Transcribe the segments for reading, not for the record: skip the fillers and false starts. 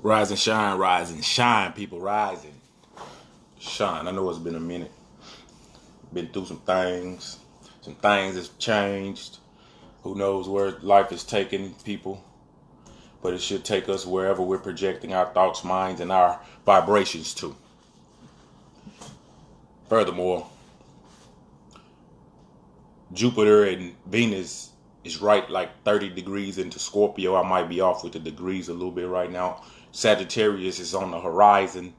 Rise and shine, people. Rise and shine. I know it's been a minute. Been through some things. Some things have changed. Who knows where life is taking people. But it should take us wherever we're projecting our thoughts, minds, and our vibrations to. Furthermore, Jupiter and Venus is right like 30 degrees into Scorpio. I might be off with the degrees a little bit right now. Sagittarius is on the horizon.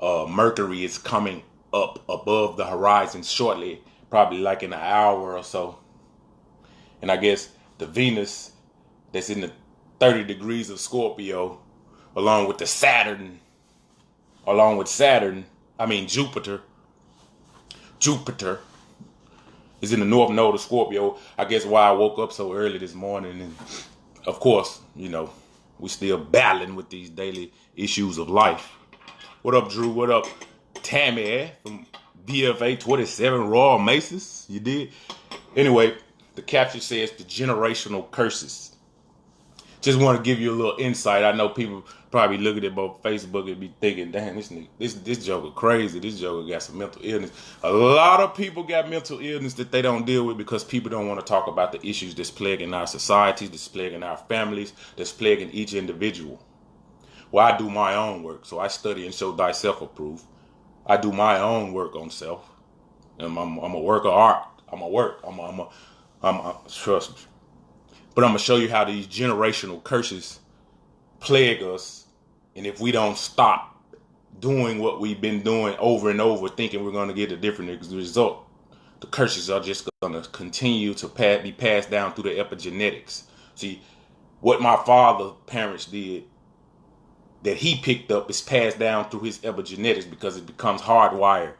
Mercury is coming up above the horizon shortly, probably like in an hour or so. And I guess the Venus that's in the 30 degrees of Scorpio, along with Jupiter is in the north node of Scorpio. I guess why I woke up so early this morning. And of course, we still battling with these daily issues of life. What up, Drew? What up, Tammy from BFA 27 Royal Maces? You did? Anyway, the caption says the generational curses. Just want to give you a little insight. I know people probably look at it on Facebook and be thinking, damn, this joker crazy. This joker got some mental illness. A lot of people got mental illness that they don't deal with because people don't want to talk about the issues that's plaguing our societies, that's plaguing our families, that's plaguing each individual. Well, I do my own work, so I study and show thyself approved. I do my own work on self. I'm a work of art. Trust me. But I'm going to show you how these generational curses plague us. And if we don't stop doing what we've been doing over and over, thinking we're going to get a different result, the curses are just going to continue to be passed down through the epigenetics. See, what my father's parents did that he picked up is passed down through his epigenetics because it becomes hardwired.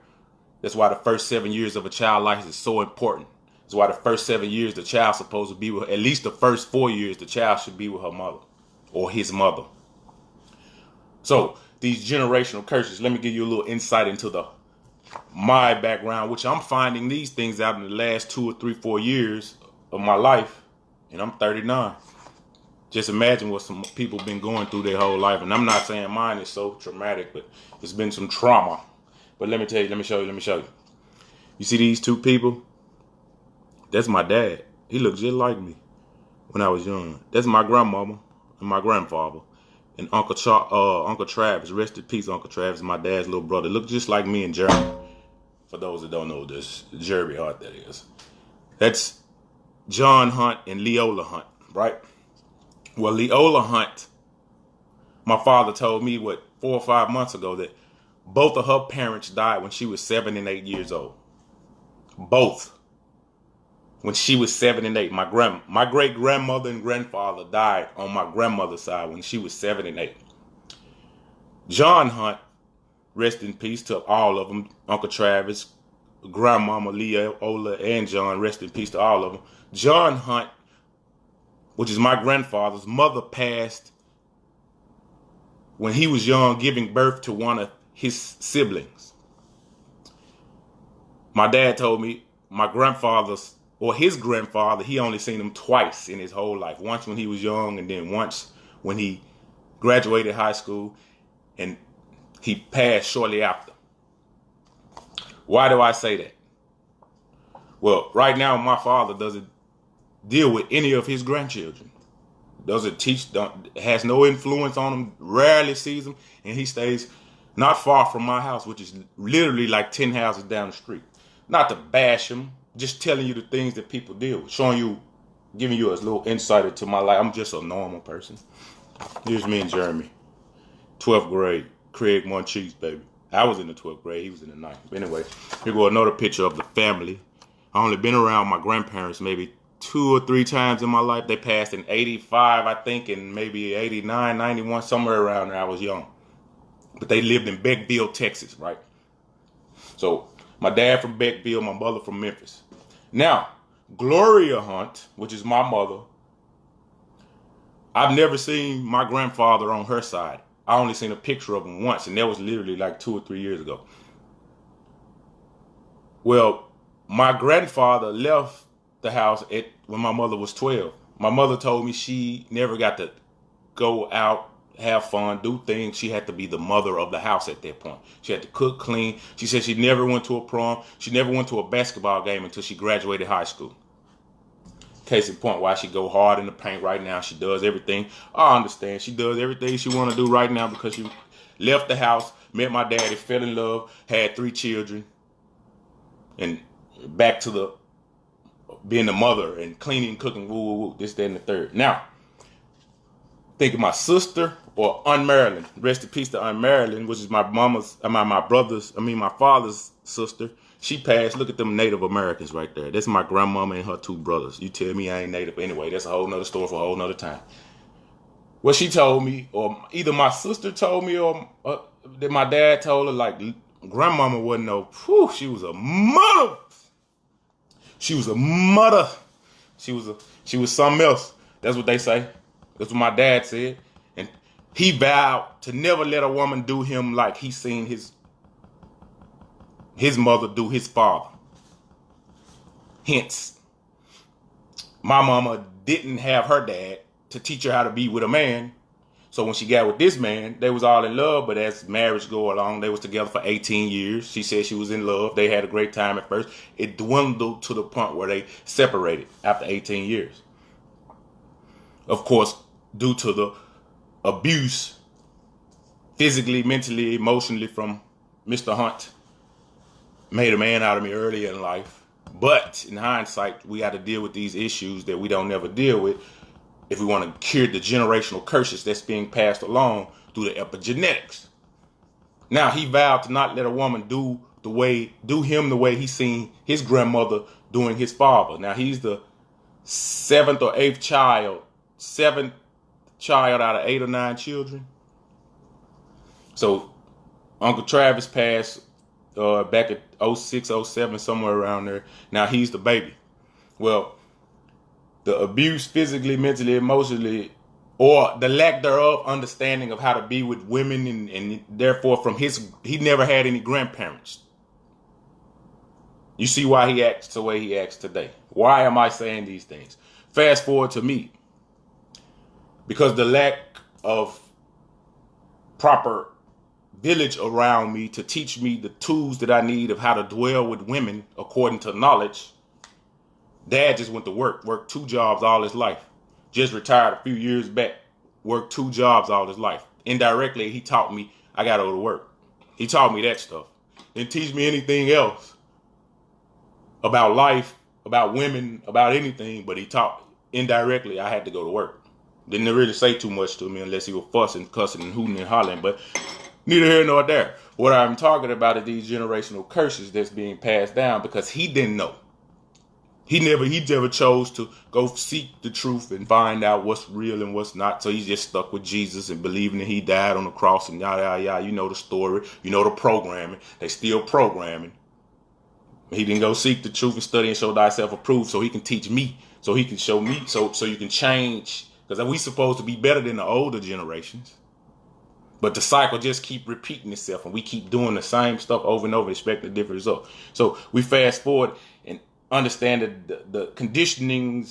That's why the first 7 years of a child's life is so important. That's why the first 7 years the child's supposed to be with, at least the first 4 years the child should be with her mother or his mother. So these generational curses, let me give you a little insight into my background, which I'm finding these things out in the last 2 or 3, 4 years of my life, and I'm 39. Just imagine what some people been going through their whole life, and I'm not saying mine is so traumatic, but it's been some trauma. But let me tell you, let me show you. You see these two people? That's my dad. He looked just like me when I was young. That's my grandmama and my grandfather. And Uncle Travis, rest in peace, Uncle Travis, my dad's little brother. Looked just like me and Jeremy. For those that don't know this, Jeremy Hunt, that is. That's John Hunt and Leola Hunt, right? Well, Leola Hunt, my father told me, 4 or 5 months ago, that both of her parents died when she was 7 and 8 years old. Both. When she was 7 and 8. My great grandmother and grandfather died on my grandmother's side when she was 7 and 8. John Hunt, rest in peace to all of them. Uncle Travis, grandmama Leola, and John, rest in peace to all of them. John Hunt, which is my grandfather's mother, passed when he was young, giving birth to one of his siblings. My dad told me his grandfather, he only seen him twice in his whole life. Once when he was young, and then once when he graduated high school, and he passed shortly after. Why do I say that? Well, right now my father doesn't deal with any of his grandchildren. Has no influence on them, rarely sees them, and he stays not far from my house, which is literally like 10 houses down the street. Not to bash him, just telling you the things that people deal with, giving you a little insight into my life. I'm just a normal person. Here's me and Jeremy. 12th grade. Craig Moncheese, baby. I was in the 12th grade. He was in the 9th. But anyway, here go another picture of the family. I only been around my grandparents maybe 2 or 3 times in my life. They passed in 85, I think, and maybe 89, 91, somewhere around there. I was young. But they lived in Beckville, Texas, right? So my dad from Beckville, my mother from Memphis. Now, Gloria Hunt, which is my mother, I've never seen my grandfather on her side. I only seen a picture of him once, and that was literally like 2 or 3 years ago. Well, my grandfather left the house when my mother was 12. My mother told me she never got to go out, have fun, do things. She had to be the mother of the house at that point. She had to cook, clean. She said she never went to a prom. She never went to a basketball game until she graduated high school. Case in point, why she go hard in the paint right now. She does everything. I understand. She does everything she want to do right now because she left the house, met my daddy, fell in love, had 3 children, and back to the being the mother and cleaning, cooking, woo, this, that, and the third. Now, think of my sister or Aunt Marilyn. Rest in peace to Aunt Marilyn, which is my father's sister. She passed. Look at them Native Americans right there. That's my grandmama and her 2 brothers. You tell me I ain't Native anyway. That's a whole nother story for a whole nother time. What she told me, or either my sister told me, or that my dad told her, like, grandmama wasn't no, whew, she was a mother. She was a mother. She was something else. That's what they say. That's what my dad said. And he vowed to never let a woman do him like he seen his mother do his father. Hence, my mama didn't have her dad to teach her how to be with a man. So when she got with this man, they was all in love, but as marriage go along, they was together for 18 years. She said she was in love. They had a great time at first. It dwindled to the point where they separated after 18 years. Of course, due to the abuse, physically, mentally, emotionally from Mr. Hunt, made a man out of me early in life. But in hindsight, we got to deal with these issues that we don't never deal with if we want to cure the generational curses that's being passed along through the epigenetics. Now, he vowed to not let a woman do him the way he seen his grandmother doing his father. Now, he's the 7th or 8th child out of 8 or 9 children. So Uncle Travis passed back at 06, 07, somewhere around there. Now he's the baby. Well, the abuse physically, mentally, emotionally, or the lack thereof understanding of how to be with women, and therefore he never had any grandparents. You see why he acts the way he acts today. Why am I saying these things? Fast forward to me. Because the lack of proper village around me to teach me the tools that I need of how to dwell with women according to knowledge, Dad just went to worked 2 jobs all his life. Just retired a few years back, worked 2 jobs all his life. Indirectly, he taught me I got to go to work. He taught me that stuff. Didn't teach me anything else about life, about women, about anything, but he taught indirectly I had to go to work. Didn't really say too much to me unless he was fussing, cussing, and hooting and hollering, but neither here nor there. What I'm talking about is these generational curses that's being passed down because he didn't know. He never chose to go seek the truth and find out what's real and what's not. So he's just stuck with Jesus and believing that he died on the cross and yada, yada, yada. You know the story. You know the programming. They still programming. He didn't go seek the truth and study and show thyself approved so he can teach me, so he can show me, so you can change. Because we supposed to be better than the older generations. But the cycle just keep repeating itself and we keep doing the same stuff over and over, expecting a different result. So we fast forward and understand that the conditioning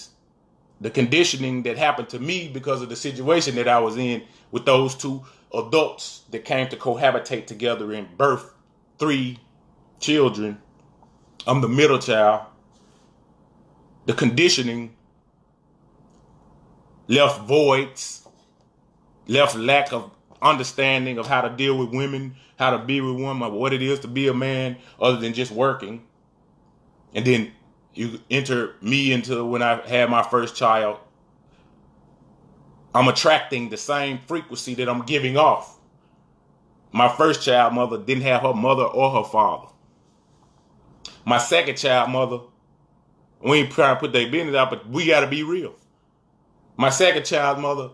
that happened to me because of the situation that I was in with those 2 adults that came to cohabitate together and birth 3 children. I'm the middle child. The conditioning left voids, left lack of understanding of how to deal with women, how to be with women, what it is to be a man other than just working. And then you enter me into when I had my first child. I'm attracting the same frequency that I'm giving off. My first child mother didn't have her mother or her father. My second child mother, we ain't trying to put their business out, but we got to be real. My second child mother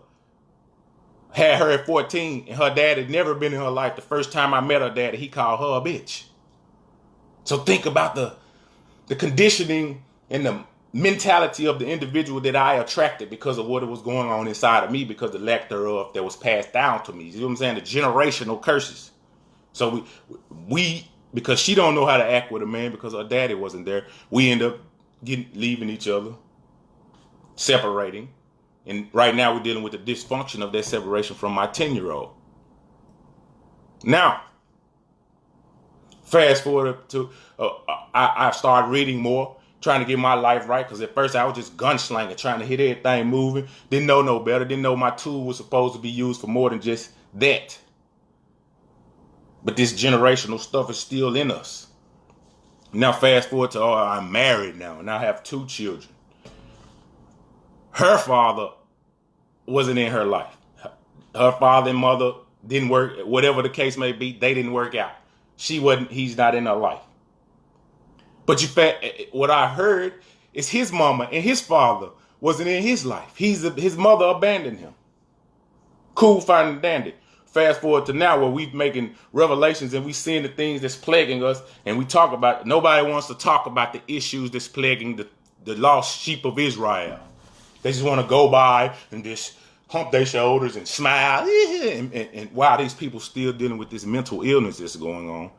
had her at 14, and her dad had never been in her life. The first time I met her daddy, he called her a bitch. So think about the conditioning and the mentality of the individual that I attracted because of what was going on inside of me, because of the lack thereof that was passed down to me. You know what I'm saying? The generational curses. So we because she don't know how to act with a man because her daddy wasn't there, we end up leaving each other, separating. And right now we're dealing with the dysfunction of that separation from my 10-year-old. Now, fast forward to, I started reading more, trying to get my life right. Because at first I was just gunslinging, trying to hit everything moving. Didn't know no better. Didn't know my tool was supposed to be used for more than just that. But this generational stuff is still in us. Now fast forward to, I'm married now, and I have 2 children. Her father wasn't in her life. Her father and mother didn't work, whatever the case may be, they didn't work out. He's not in her life. But what I heard is his mama and his father wasn't in his life. His mother abandoned him. Cool, fine, and dandy. Fast forward to now where we're making revelations and we seeing the things that's plaguing us, and we talk about it. Nobody wants to talk about the issues that's plaguing the lost sheep of Israel. They just want to go by and just hump their shoulders and smile. And wow, these people still dealing with this mental illness that's going on,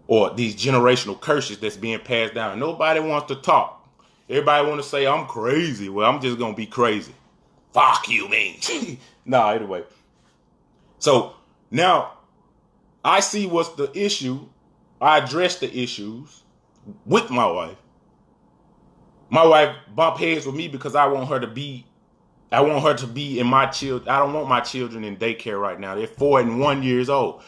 or these generational curses that's being passed down. And nobody wants to talk. Everybody want to say, I'm crazy. Well, I'm just going to be crazy. Fuck you, man. Nah, anyway. So now I see what's the issue. I address the issues with my wife. My wife bump heads with me because I want her to be in my children. I don't want my children in daycare right now. They're 4 and 1 years old.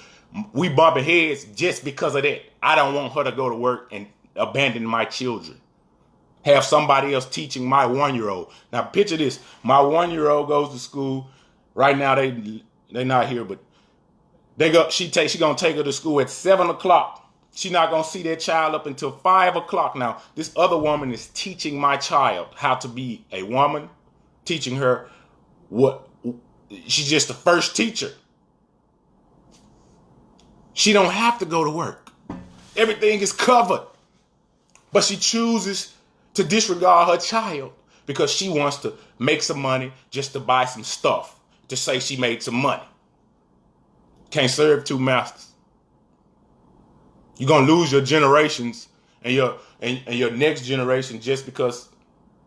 We bumping heads just because of that. I don't want her to go to work and abandon my children. Have somebody else teaching my 1-year-old. Now picture this. My 1-year-old goes to school. Right now they're not here, but she gonna take her to school at 7 o'clock. She's not going to see that child up until 5 o'clock. Now, this other woman is teaching my child how to be a woman, teaching her she's just the first teacher. She don't have to go to work. Everything is covered. But she chooses to disregard her child because she wants to make some money just to buy some stuff, to say she made some money. Can't serve 2 masters. You're going to lose your generations and your next generation just because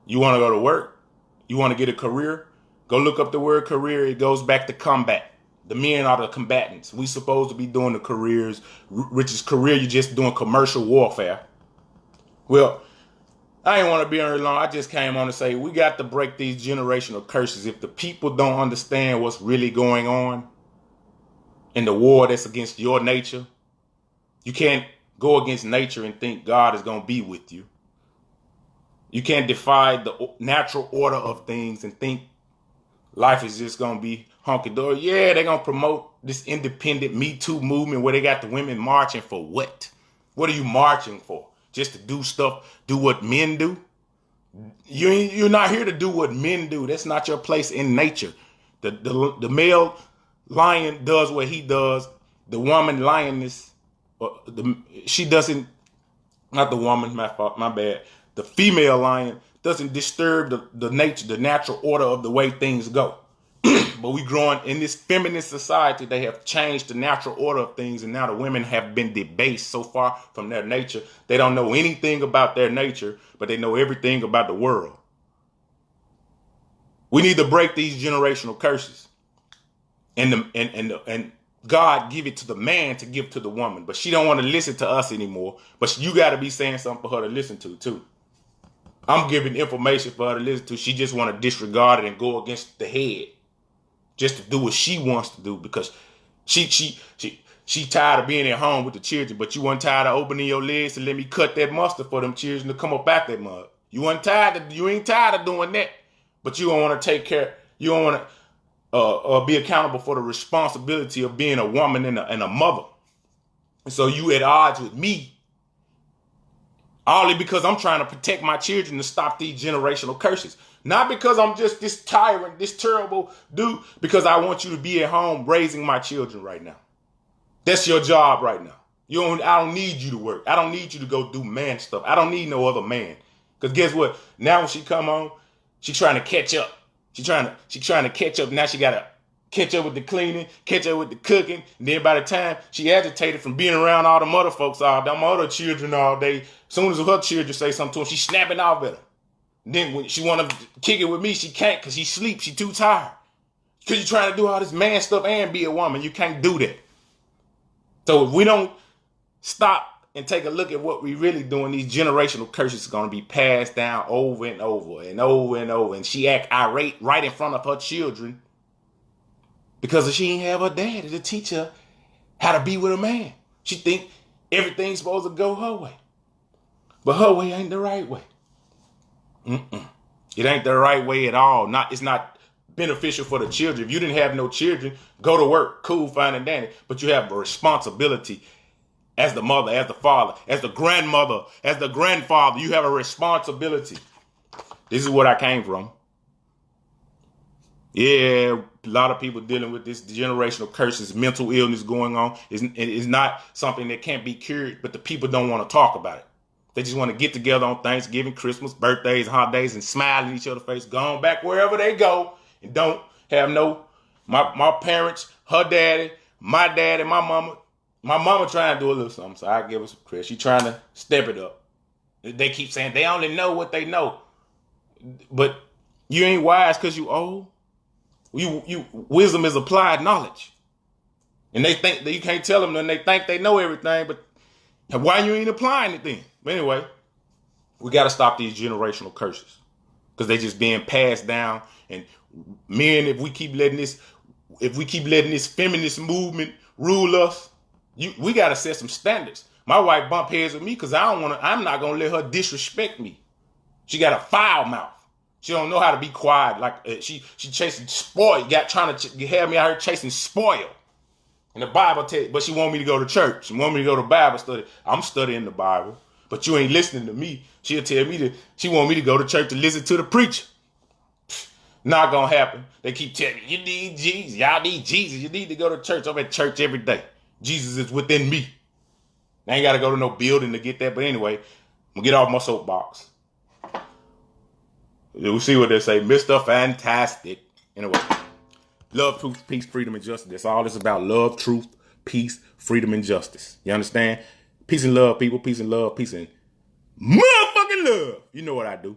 you want to go to work. You want to get a career. Go look up the word career. It goes back to combat. The men are the combatants. We supposed to be doing the careers, which is career. You're just doing commercial warfare. Well, I didn't want to be on here long. I just came on to say we got to break these generational curses. If the people don't understand what's really going on in the war that's against your nature, you can't go against nature and think God is going to be with you. You can't defy the natural order of things and think life is just going to be hunky-dory. Yeah, they're going to promote this independent Me Too movement where they got the women marching for what? What are you marching for? Just to do stuff, do what men do? You're not here to do what men do. That's not your place in nature. The male lion does what he does. The woman lioness, she doesn't, not the woman, my fault, my bad. The female lion doesn't disturb the nature, the natural order of the way things go. But we growing in this feminist society, they have changed the natural order of things, and now the women have been debased so far from their nature. They don't know anything about their nature, but they know everything about the world. We need to break these generational curses. And God give it to the man to give to the woman, but she don't want to listen to us anymore. But you got to be saying something for her to listen to too. I'm giving information for her to listen to. She just want to disregard it and go against the head, just to do what she wants to do because she tired of being at home with the children. But you weren't tired of opening your legs to let me cut that mustard for them children to come up out that mud. You ain't tired of doing that, but you don't want to take care. You don't want to be accountable for the responsibility of being a woman and a mother. And so you at odds with me, only because I'm trying to protect my children to stop these generational curses. Not because I'm just this tyrant, this terrible dude, because I want you to be at home raising my children right now. That's your job right now. I don't need you to work. I don't need you to go do man stuff. I don't need no other man. Because guess what? Now when she come home, she trying to catch up. She trying to catch up. Now she got to catch up with the cleaning, catch up with the cooking. And then by the time she agitated from being around all them other folks, all them other children all day, as soon as her children say something to her, she's snapping off at her. Then when she want to kick it with me, she can't because she sleeps. She too tired. Because you're trying to do all this man stuff and be a woman. You can't do that. So if we don't stop and take a look at what we really doing, these generational curses are going to be passed down over and over and over and over. And she act irate right in front of her children because she ain't have her daddy to teach her how to be with a man. She think everything's supposed to go her way. But her way ain't the right way. It ain't the right way at all. It's not beneficial for the children. If you didn't have no children, go to work, cool, fine and dandy. But you have a responsibility as the mother, as the father, as the grandmother, as the grandfather. You have a responsibility. This is what I came from. Yeah, a lot of people dealing with this generational curses, mental illness going on. It's not something that can't be cured, but the people don't want to talk about it. They just want to get together on Thanksgiving, Christmas, birthdays, holidays, and smile in each other's face, going back wherever they go, and don't have my parents, her daddy, my dad, and my mama. My mama trying to do a little something, so I give her some credit. She trying to step it up. They keep saying they only know what they know. But you ain't wise because you old. You wisdom is applied knowledge. And they think that you can't tell them, and they think they know everything, but why you ain't applying it then? But anyway, we got to stop these generational curses because they just being passed down. And men, if we keep letting this feminist movement rule us, we got to set some standards. My wife bump heads with me because I'm not going to let her disrespect me. She got a foul mouth. She don't know how to be quiet. Like she chasing spoil. Trying to have me out here chasing spoil. And the Bible but she want me to go to church. She want me to go to Bible study. I'm studying the Bible, but you ain't listening to me. She'll tell me she want me to go to church to listen to the preacher. Not gonna happen. They keep telling me, you need Jesus. Y'all need Jesus. You need to go to church. I'm at church every day. Jesus is within me. I ain't got to go to no building to get that. But anyway, I'm gonna get off my soapbox. We'll see what they say. Mr. Fantastic. Anyway. Love, truth, peace, freedom, and justice. That's all it's about. Love, truth, peace, freedom, and justice. You understand? Peace and love, people. Peace and love. Peace and motherfucking love. You know what I do.